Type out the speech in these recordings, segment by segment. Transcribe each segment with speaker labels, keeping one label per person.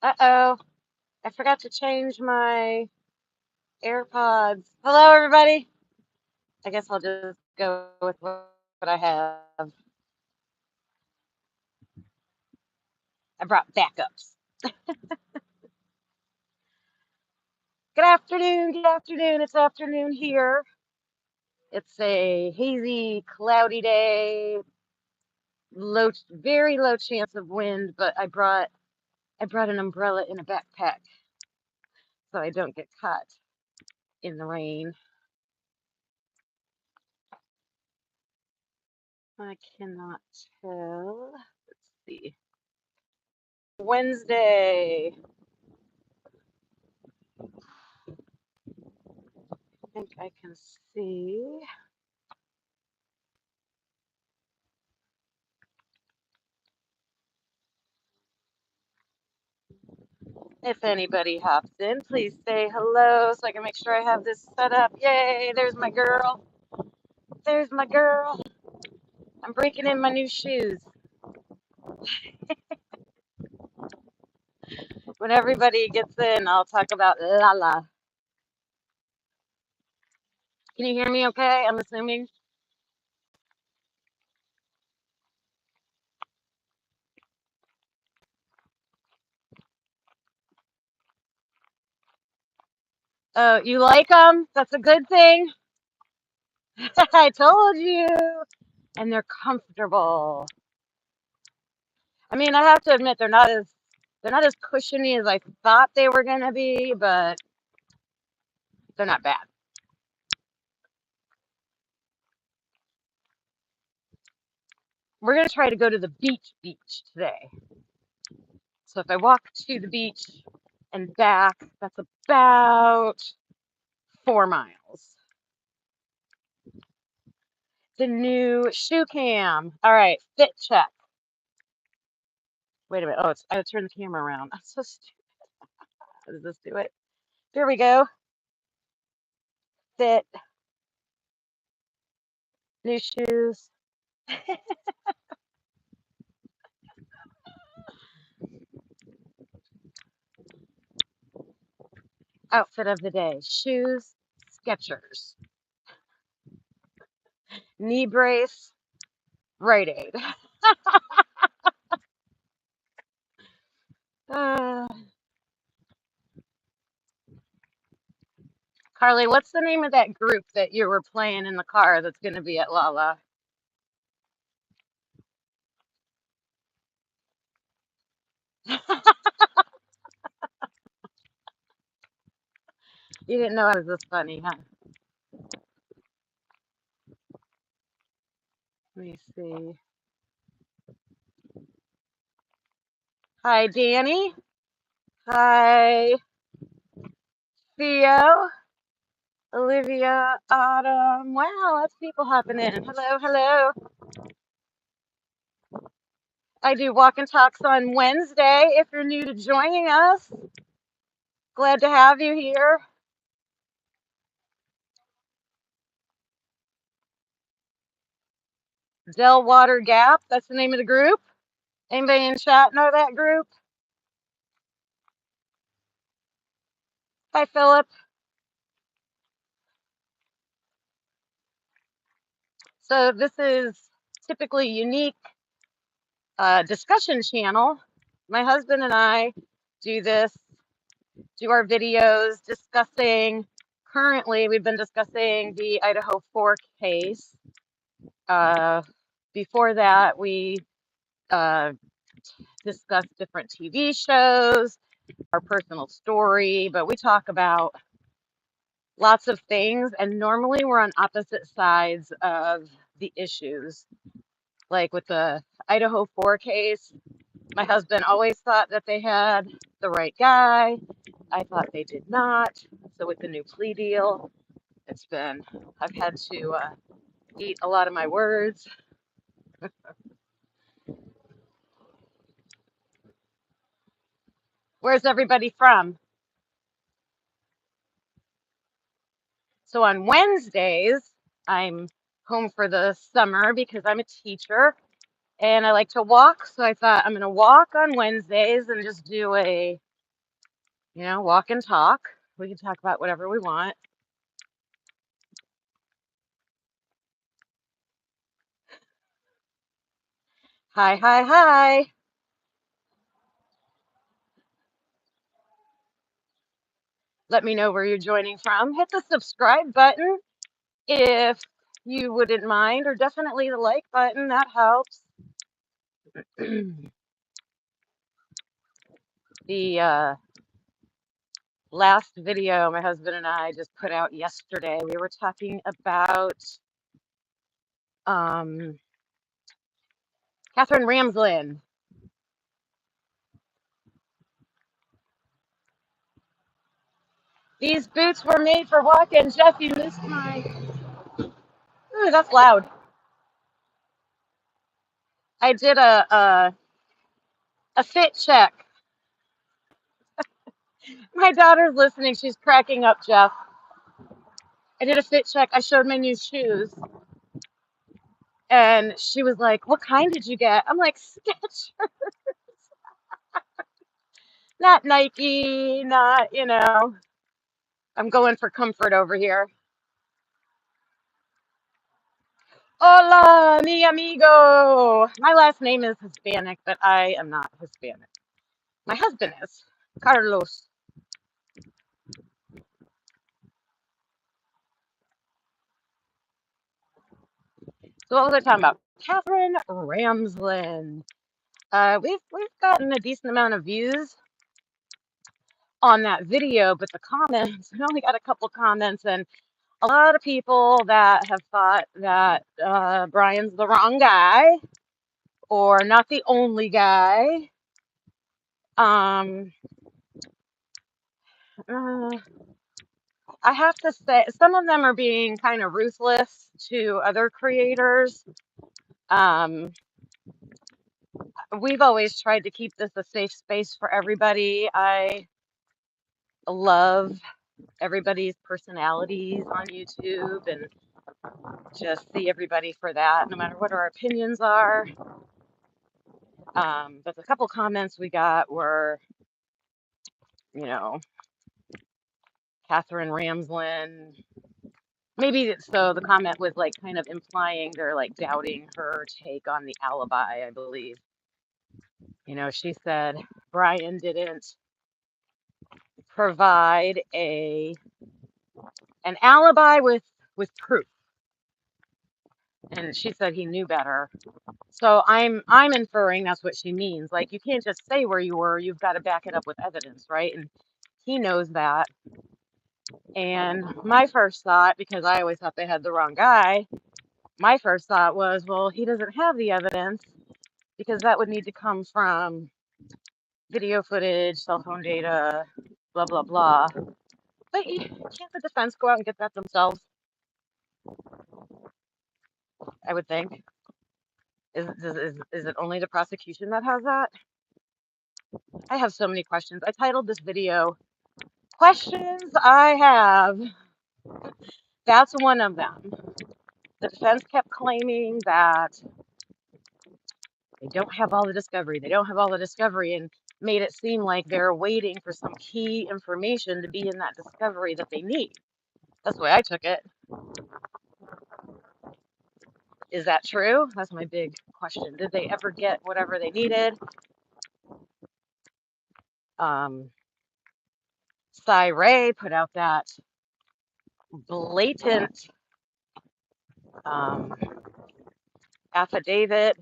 Speaker 1: Uh-oh, I forgot to change my AirPods. Hello, everybody. I guess I'll just go with what I have. I brought backups. Good afternoon, good afternoon. It's afternoon here. It's a hazy, cloudy day. Very low chance of wind, but I brought an umbrella in a backpack so I don't get caught in the rain. I cannot tell. Let's see. Wednesday. I think I can see. If anybody hops in, please say hello so I can make sure I have this set up. Yay, there's my girl. There's my girl. I'm breaking in my new shoes. When everybody gets in, I'll talk about Lala. Can you hear me okay? I'm assuming. Oh, you like them? That's a good thing. I told you. And they're comfortable. I mean, I have to admit they're not as cushiony as I thought they were gonna be, but they're not bad. We're gonna try to go to the beach today. So if I walk to the beach and back, that's about 4 miles. The new shoe cam. All right, fit check. Wait a minute. Oh, I gotta turn the camera around. I'm so stupid. How does this do it? There we go. Fit, new shoes. Outfit of the day. Shoes, Skechers. Knee brace, Rite Aid. Uh, Carly, what's the name of that group that you were playing in the car that's going to be at Lala? You didn't know I was this funny, huh? Let me see. Hi, Danny. Hi, Theo. Olivia, Autumn. Wow, lots of people hopping in. Hello, hello. I do walk and talks on Wednesday if you're new to joining us. Glad to have you here. Delwater Gap, that's the name of the group. Anybody in chat know that group? Hi, Philip. So this is typically unique discussion channel. My husband and I do our videos discussing, currently we've been discussing the Idaho 4 case. Before that, we discuss different TV shows, our personal story, but we talk about lots of things, and normally we're on opposite sides of the issues. Like with the Idaho 4 case, my husband always thought that they had the right guy. I thought they did not. So with the new plea deal, I've had to eat a lot of my words. Where's everybody from? So on Wednesdays, I'm home for the summer because I'm a teacher and I like to walk. So I thought I'm going to walk on Wednesdays and just do a walk and talk. We can talk about whatever we want. Hi, hi, hi. Let me know where you're joining from. Hit the subscribe button if you wouldn't mind, or definitely the like button. That helps. The last video my husband and I just put out yesterday, we were talking about Katherine Ramsland. These boots were made for walking. Jeff, you missed my. Ooh, that's loud. I did a fit check. My daughter's listening. She's cracking up, Jeff. I did a fit check. I showed my new shoes, and she was like, "What kind did you get?" I'm like, "Skechers, not Nike, not, I'm going for comfort over here." Hola, mi amigo. My last name is Hispanic, but I am not Hispanic. My husband is Carlos. So what was I talking about? Katherine Ramsland. We've gotten a decent amount of views on that video, but the comments, we only got a couple comments, and a lot of people that have thought that Brian's the wrong guy or not the only guy. Um, uh, I have to say, some of them are being kind of ruthless to other creators. Um, we've always tried to keep this a safe space for everybody. I love everybody's personalities on YouTube and just see everybody for that, no matter what our opinions are. But the couple comments we got were, you know, Katherine Ramsland. Maybe so the comment was like kind of implying they're like doubting her take on the alibi, I believe. She said Brian didn't provide an alibi with proof. And she said he knew better. So I'm inferring that's what she means. Like, you can't just say where you were, you've got to back it up with evidence, right? And he knows that. And my first thought, because I always thought they had the wrong guy, my first thought was, well, he doesn't have the evidence because that would need to come from video footage, cell phone data, blah, blah, blah. But can't the defense go out and get that themselves? I would think. Is it only the prosecution that has that? I have so many questions. I titled this video, Questions I Have. That's one of them. The defense kept claiming that they don't have all the discovery. They don't have all the discovery, and made it seem like they're waiting for some key information to be in that discovery that they need. That's the way I took it. Is that true? That's my big question. Did they ever get whatever they needed? Cy Ray put out that blatant affidavit,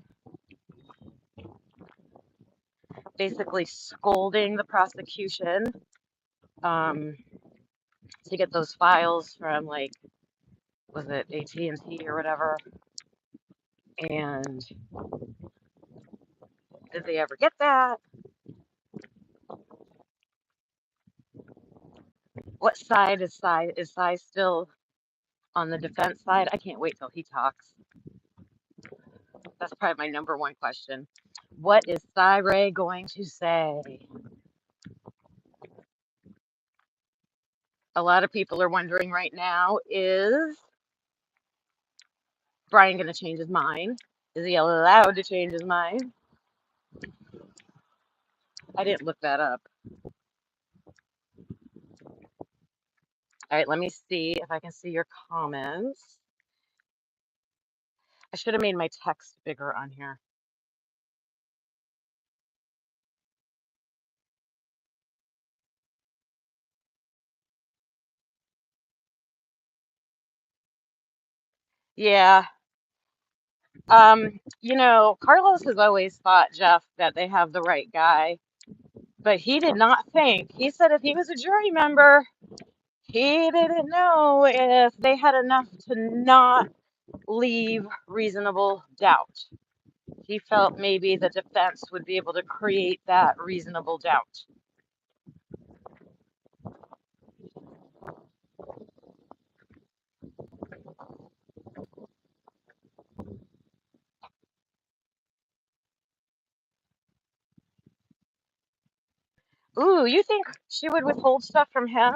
Speaker 1: basically scolding the prosecution to get those files from, like, was it AT&T or whatever? And did they ever get that? What side is Cy? Is Cy still on the defense side? I can't wait till he talks. That's probably my number one question. What is Cy Ray going to say? A lot of people are wondering right now, is Brian going to change his mind? Is he allowed to change his mind? I didn't look that up. All right, let me see if I can see your comments. I should have made my text bigger on here. Yeah. Carlos has always thought, Jeff, that they have the right guy, but he did not think. He said if he was a jury member, he didn't know if they had enough to not leave reasonable doubt. He felt maybe the defense would be able to create that reasonable doubt. Ooh, you think she would withhold stuff from him?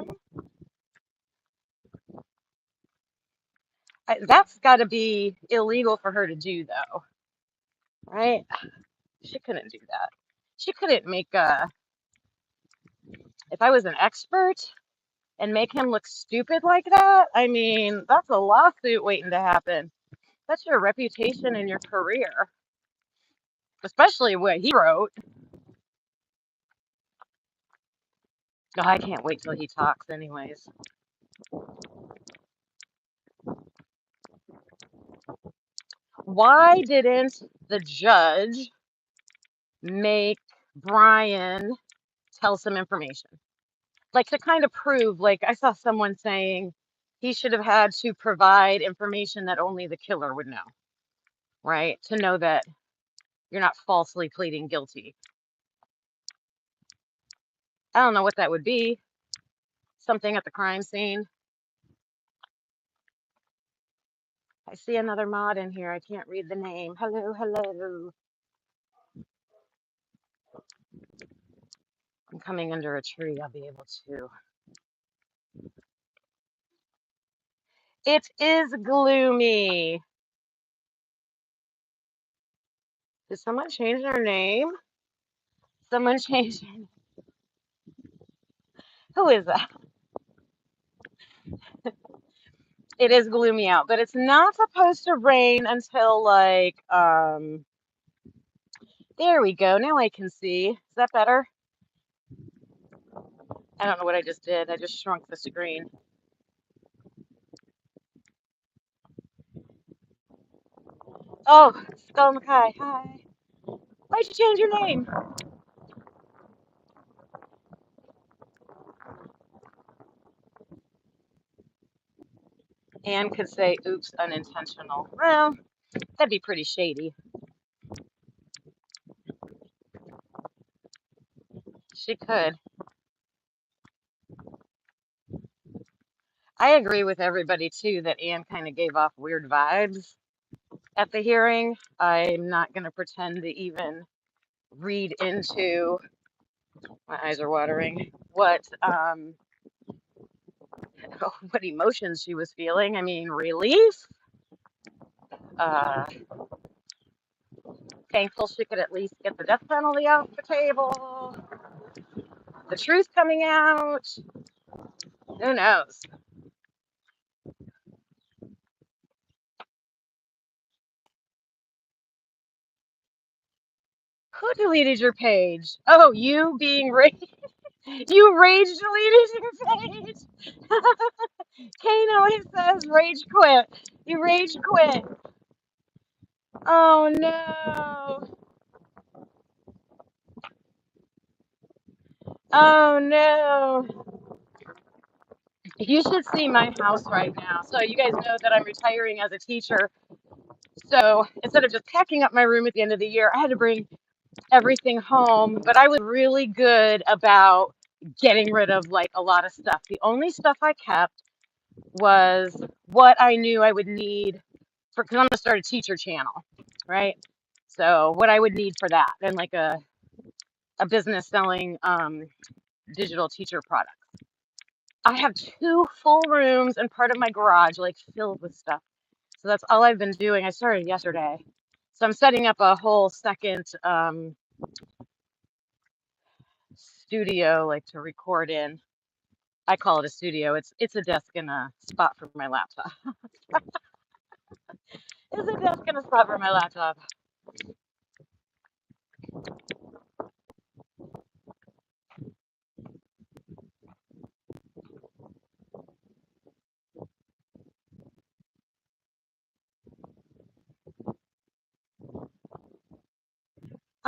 Speaker 1: That's got to be illegal for her to do, though, right? She couldn't do that. She couldn't make if I was an expert and make him look stupid like that, I mean, that's a lawsuit waiting to happen. That's your reputation and your career, especially what he wrote. Oh, I can't wait till he talks, anyways. Why didn't the judge make Brian tell some information? Like to kind of prove, like I saw someone saying he should have had to provide information that only the killer would know, right? To know that you're not falsely pleading guilty. I don't know what that would be. Something at the crime scene. I see another mod in here. I can't read the name. Hello, hello. I'm coming under a tree. I'll be able to. It is gloomy. Did someone change their name? Someone changed. Who is that? It is gloomy out, but it's not supposed to rain until like there we go. Now I can see. Is that better? I don't know what I just did. I just shrunk the screen. Oh, Skull Mackay. Hi. Why'd you change your name? Anne could say, oops, unintentional. Well, that'd be pretty shady. She could. I agree with everybody too that Anne kind of gave off weird vibes at the hearing. I'm not going to pretend to even read into, my eyes are watering, what emotions she was feeling. I mean, relief, uh, thankful she could at least get the death penalty off the table, the truth coming out. Who knows? Who deleted your page? Oh, you being rage. You rage deleted your page. Kano, it says rage quit. You rage quit. Oh no. Oh no. You should see my house right now. So you guys know that I'm retiring as a teacher. So instead of just packing up my room at the end of the year, I had to bring everything home. But I was really good about getting rid of like a lot of stuff. The only stuff I kept was what I knew I would need for, because I'm gonna start a teacher channel, right? So what I would need for that, and like a business selling digital teacher product. I have two full rooms and part of my garage like filled with stuff. So that's all I've been doing. I started yesterday. So I'm setting up a whole second studio like to record in. I call it a studio. It's a desk and a spot for my laptop. It's a desk and a spot for my laptop.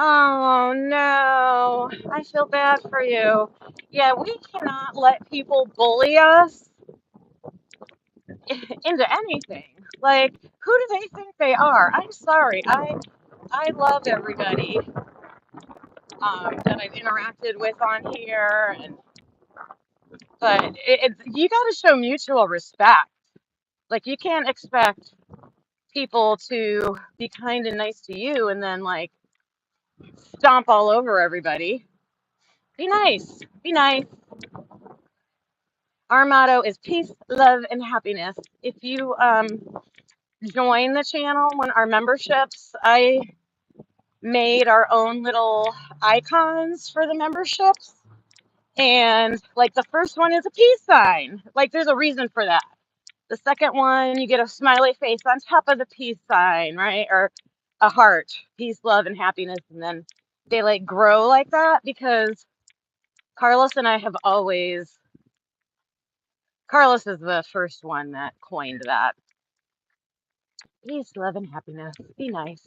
Speaker 1: Oh no, I feel bad for you. Yeah, we cannot let people bully us into anything. Like, who do they think they are? I'm sorry. I love everybody that I've interacted with on here, and but you got to show mutual respect. Like, you can't expect people to be kind and nice to you and then like stomp all over everybody. Be nice. Be nice. Our motto is peace, love, and happiness. If you join the channel, when our memberships, I made our own little icons for the memberships. And like the first one is a peace sign. Like there's a reason for that. The second one, you get a smiley face on top of the peace sign, right? Or a heart, peace, love, and happiness. And then they like grow like that because Carlos and I have always, Carlos is the first one that coined that. Peace, love, and happiness. Be nice.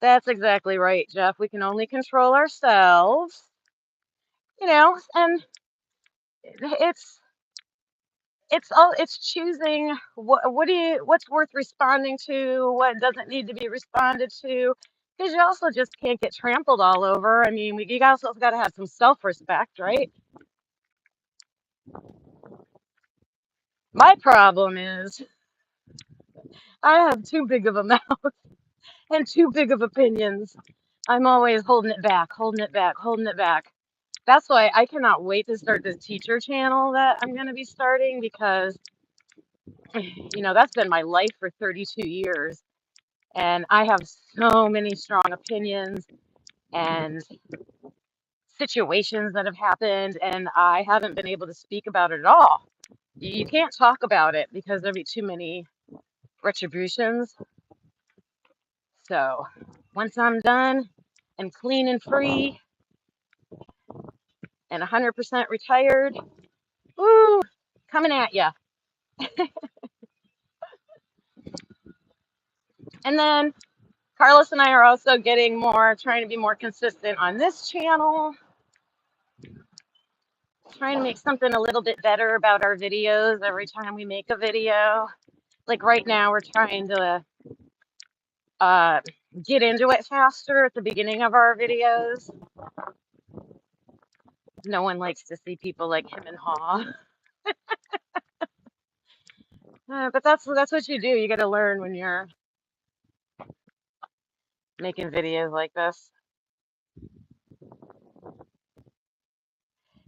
Speaker 1: That's exactly right, Jeff. We can only control ourselves, and it's it's choosing what's worth responding to, what doesn't need to be responded to, because you also just can't get trampled all over. I mean, you also got to have some self-respect, right? My problem is I have too big of a mouth and too big of opinions. I'm always holding it back, holding it back, holding it back. That's why I cannot wait to start this teacher channel that I'm going to be starting because, that's been my life for 32 years. And I have so many strong opinions and situations that have happened, and I haven't been able to speak about it at all. You can't talk about it because there'll be too many retributions. So once I'm done and clean and free and 100% retired, woo, coming at ya. And then Carlos and I are also trying to be more consistent on this channel, trying to make something a little bit better about our videos every time we make a video. Like right now, we're trying to uh, get into it faster at the beginning of our videos. No one likes to see people like him and haw. But that's what you do. You got to learn when you're making videos like this.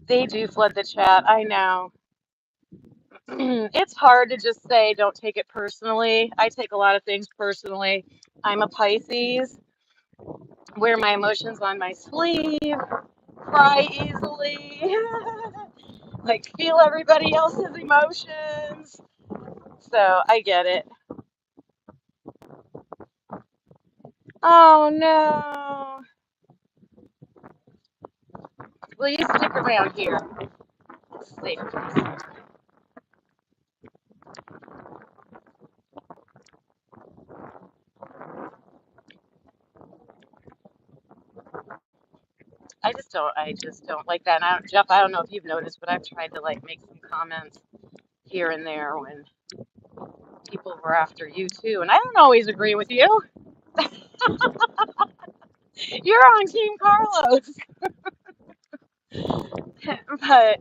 Speaker 1: They do flood the chat. I know. It's hard to just say don't take it personally. I take a lot of things personally. I'm a Pisces, wear my emotions on my sleeve, cry easily, like feel everybody else's emotions. So I get it. Oh no. Will you stick around here? Safe place. I just don't like that. And Jeff, I don't know if you've noticed, but I've tried to like make some comments here and there when people were after you too. And I don't always agree with you. You're on Team Carlos. But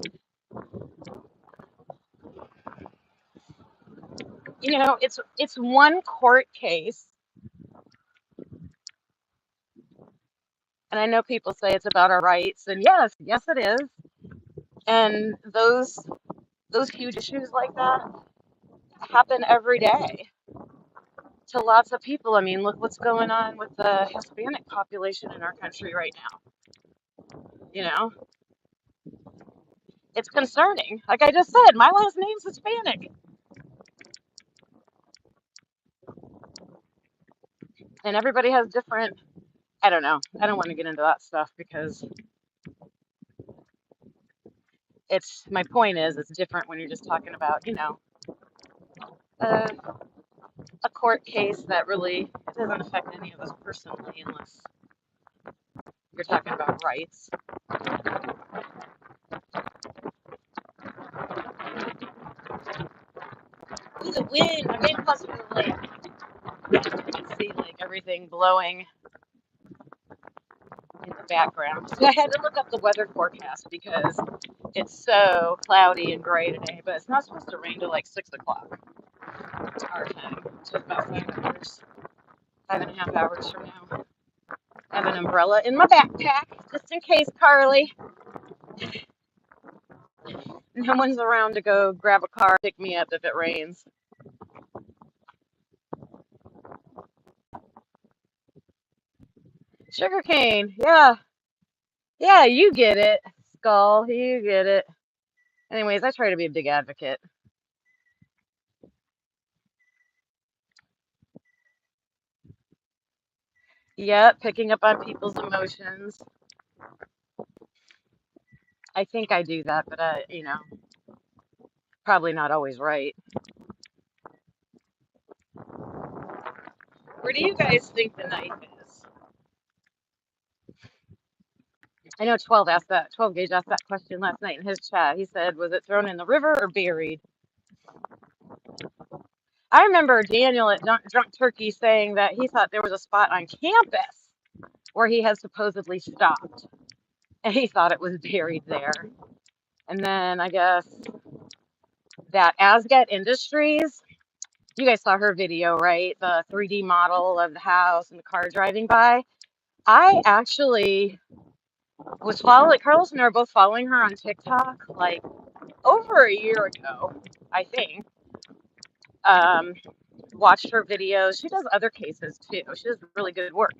Speaker 1: it's one court case. And I know people say it's about our rights, and yes it is. And those huge issues like that happen every day. to lots of people. I mean, look what's going on with the Hispanic population in our country right now. You know, it's concerning. Like I just said, my last name's Hispanic, and everybody has different. I don't know. I don't want to get into that stuff because it's my point is it's different when you're just talking about, a, a court case that really it doesn't affect any of us personally unless you're talking about rights. Ooh, the wind! I'm getting closer to the lake. You can see like everything blowing in the background. So I had to look up the weather forecast because it's so cloudy and gray today, but it's not supposed to rain till like 6 o'clock our time. So about 5 hours, 5.5 hours from now. I have an umbrella in my backpack just in case, Carly. No one's around to go grab a car, pick me up if it rains. Sugarcane, yeah. Yeah, you get it, Skull. You get it. Anyways, I try to be a big advocate. Yeah, picking up on people's emotions. I think I do that, but probably not always right. Where do you guys think the knife is? I know 12 Gauge asked that question last night in his chat. He said, was it thrown in the river or buried? I remember Daniel at Drunk Turkey saying that he thought there was a spot on campus where he had supposedly stopped, and he thought it was buried there. And then I guess that Asget Industries, you guys saw her video, right? The 3D model of the house and the car driving by. I actually was following, Carlos and I are both following her on TikTok like over a year ago, I think. Watched her videos. She does other cases too. She does really good work.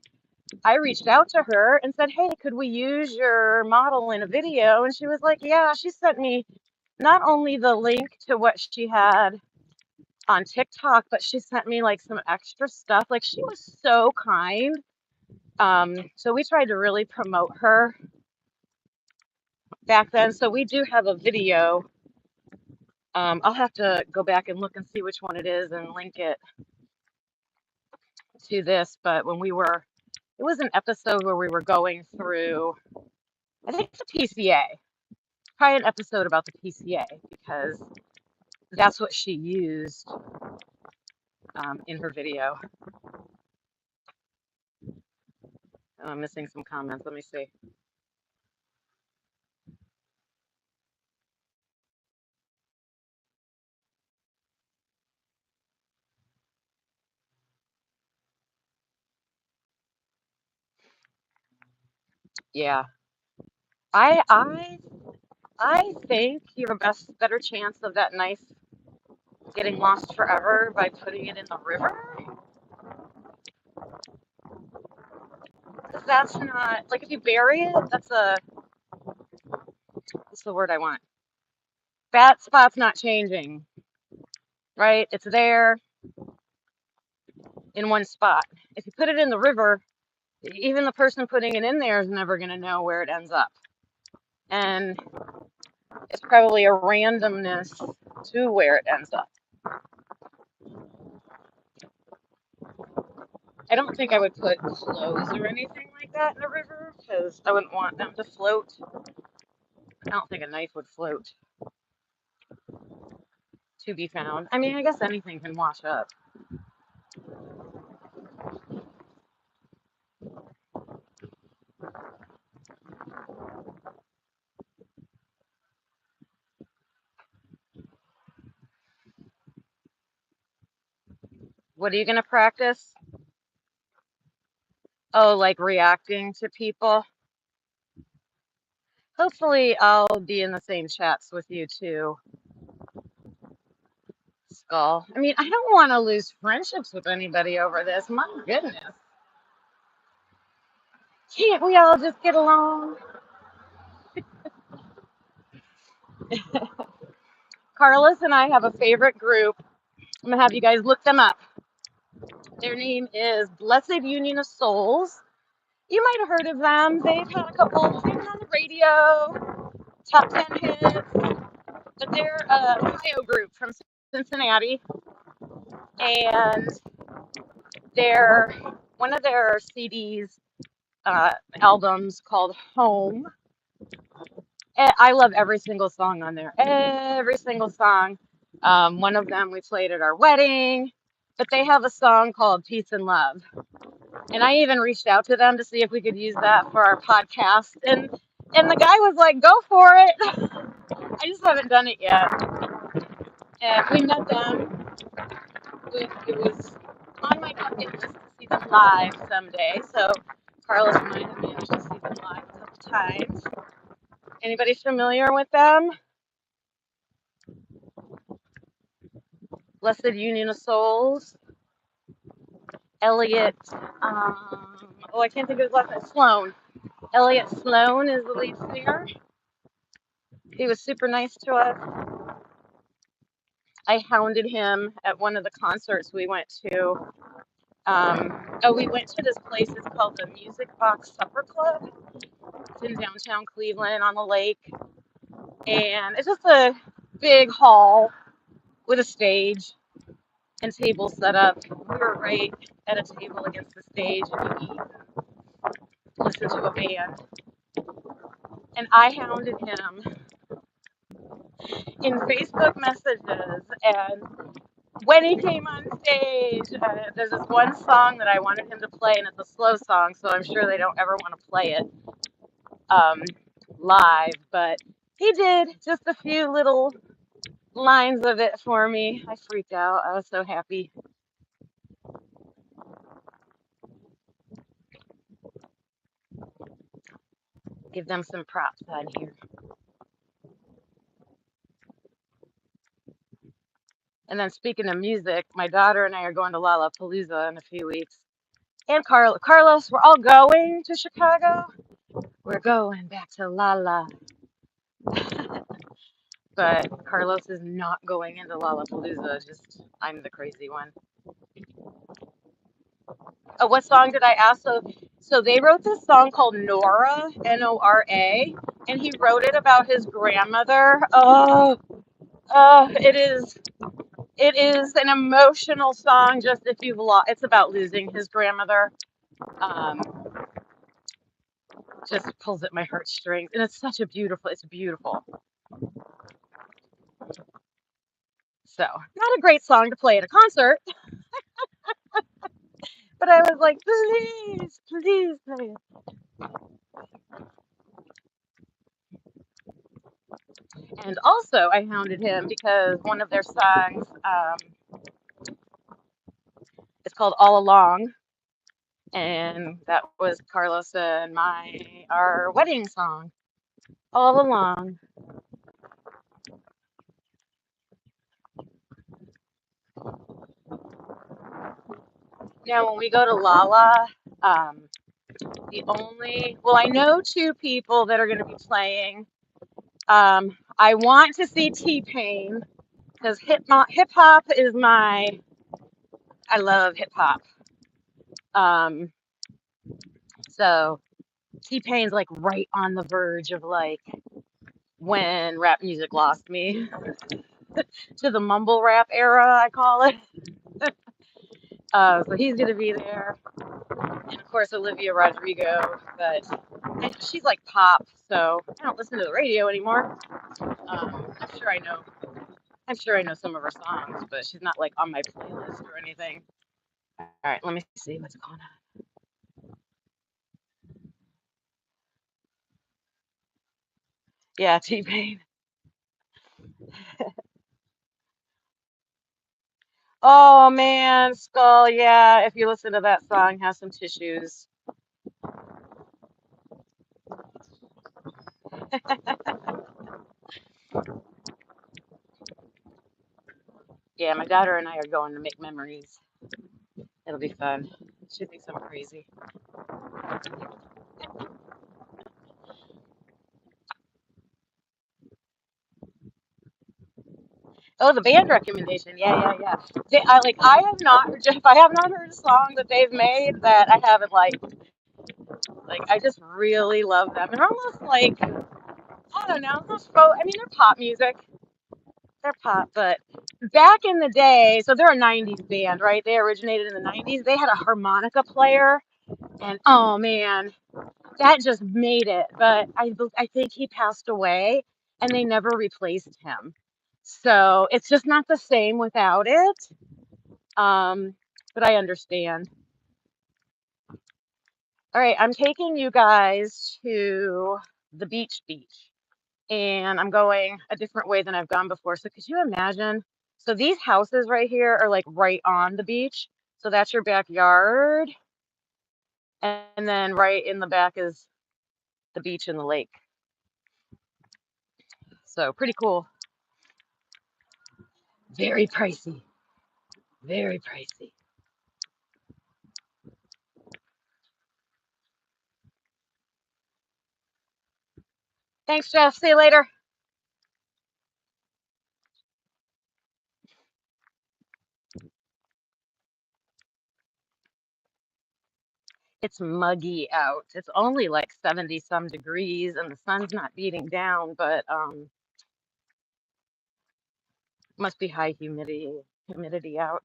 Speaker 1: I reached out to her and said, hey, could we use your model in a video? And she was like, yeah. She sent me not only the link to what she had on TikTok, but she sent me like some extra stuff. Like she was so kind. So we tried to really promote her back then. So we do have a video. I'll have to go back and look and see which one it is and link it to this. But it was an episode where we were going through, I think the PCA, probably an episode about the PCA because that's what she used in her video. I'm missing some comments. Let me see. Yeah, I I I think you have a better chance of that knife getting lost forever by putting it in the river. 'Cause that's not like if you bury it, what's the word I want? That spot's not changing, right? It's there in one spot. If you put it in the river, even the person putting it in there is never going to know where it ends up. And it's probably a randomness to where it ends up. I don't think I would put clothes or anything like that in the river because I wouldn't want them to float. I don't think a knife would float to be found. I mean, I guess anything can wash up. What are you going to practice? Oh, like reacting to people? Hopefully, I'll be in the same chats with you too. Skull. I mean, I don't want to lose friendships with anybody over this. My goodness. Can't we all just get along? Carlos and I have a favorite group. I'm going to have you guys look them up. Their name is Blessed Union of Souls. You might have heard of them. They've had a couple, they've been on the radio, top 10 hits, but they're a Ohio group from Cincinnati. And they're one of their CDs, albums called Home. And I love every single song on there. Every single song. One of them we played at our wedding, but they have a song called Peace and Love. And I even reached out to them to see if we could use that for our podcast. And the guy was like, go for it. I just haven't done it yet. And we met them. It was on my bucket list to see them live someday. So Carlos and I have managed to see them live a couple times. Anybody familiar with them? Blessed Union of Souls. Elliot, I can't think of his last name. Sloan. Elliot Sloan is the lead singer. He was super nice to us. I hounded him at one of the concerts we went to. We went to this place. It's called the Music Box Supper Club. It's in downtown Cleveland on the lake. And it's just a big hall with a stage and tables set up. We were right at a table against the stage, and you eat and listen to a band. And I hounded him in Facebook messages, and when he came on stage, there's this one song that I wanted him to play, and it's a slow song, so I'm sure they don't ever want to play it live, but he did just a few little lines of it for me. I freaked out. I was so happy. Give them some props on here. And then speaking of music, my daughter and I are going to Lollapalooza in a few weeks. And Carlos, we're all going to Chicago. We're going back to Lala. But Carlos is not going into Lollapalooza. Just I'm the crazy one. Oh, what song did I ask? So they wrote this song called Nora, Nora, and he wrote it about his grandmother. It is an emotional song. Just if you've lost, it's about losing his grandmother. Um, just pulls at my heartstrings, and it's it's beautiful. So not a great song to play at a concert, but I was like, please, please play it. And also, I hounded him because one of their songs is called All Along, and that was Carlos and our wedding song, All Along. Now, when we go to Lala, I know two people that are going to be playing. I want to see T-Pain because hip hop is I love hip hop. So T-Pain's like right on the verge of like when rap music lost me to the mumble rap era, I call it. So he's gonna be there, and of course Olivia Rodrigo, but she's like pop, so I don't listen to the radio anymore. I'm sure I know. I'm sure I know some of her songs, but she's not like on my playlist or anything. All right, let me see what's going on. Yeah, T-Pain. Oh man, Skull. Yeah, if you listen to that song, have some tissues. Yeah, my daughter and I are going to make memories. It'll be fun. She thinks I'm crazy. Oh, the band recommendation. Yeah, yeah, yeah. I have not, if I have not heard a song that they've made that I haven't liked, like, I just really love them. They're almost like, I don't know, almost folk. I mean, they're pop music. They're pop, but back in the day, so they're a 90s band, right? They originated in the 90s. They had a harmonica player, and oh man, that just made it. But I think he passed away, and they never replaced him. So it's just not the same without it. Um, but I understand. All right, I'm taking you guys to the beach, and I'm going a different way than I've gone before. So could you imagine? So these houses right here are like right on the beach. So that's your backyard, and then right in the back is the beach and the lake. So pretty cool. Very pricey. Very pricey. Thanks, Jeff. See you later. It's muggy out. It's only like 70 some degrees and the sun's not beating down, but must be high humidity out.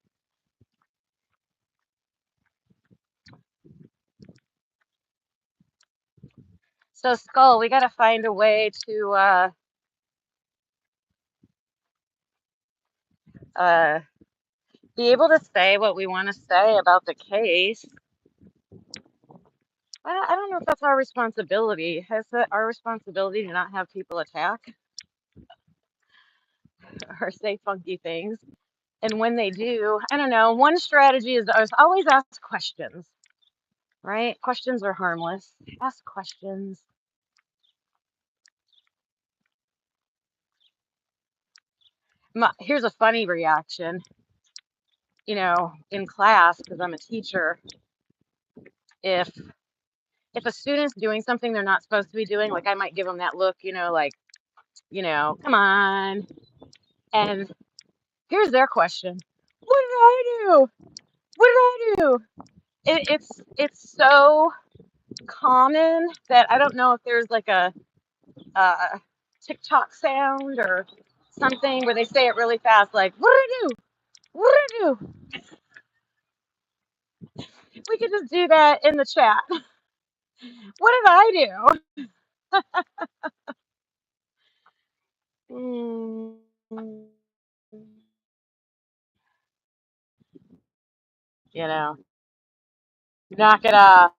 Speaker 1: So Skull, we gotta find a way to uh be able to say what we want to say about the case. I don't know if that's our responsibility. Is it our responsibility to not have people attack or say funky things? And when they do, I don't know. One strategy is always ask questions, right? Questions are harmless. Ask questions. Here's a funny reaction. You know, in class, because I'm a teacher, if a student's doing something they're not supposed to be doing, like I might give them that look, like, come on. And here's their question. What did I do? What did I do? It's so common that I don't know if there's like a TikTok sound or something where they say it really fast, like, what did I do? What did I do? We could just do that in the chat. What did I do? Mm, you know, knock it off.